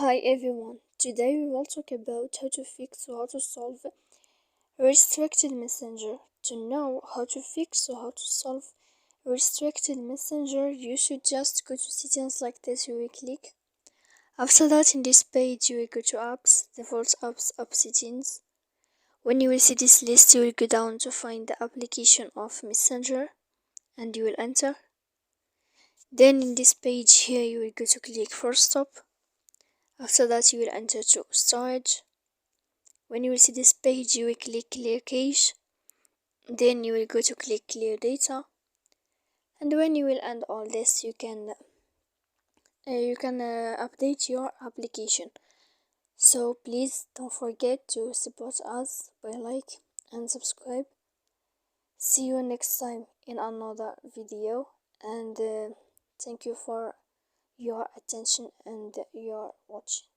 Hi everyone, today we will talk about how to fix or how to solve restricted messenger. To know how to fix or how to solve restricted messenger, you should just go to settings like this. You will click. After that, in this page you will go to apps, default apps, app settings. When you will see this list, you will go down to find the application of messenger and you will enter. Then in this page here you will go to click force stop. After that you will enter to storage. When you will see this page, you will click clear cache. Then you will go to click clear data. And when you will end all this, you can update your application. So please don't forget to support us by like and subscribe. See you next time in another video, and thank you for your attention and your watching.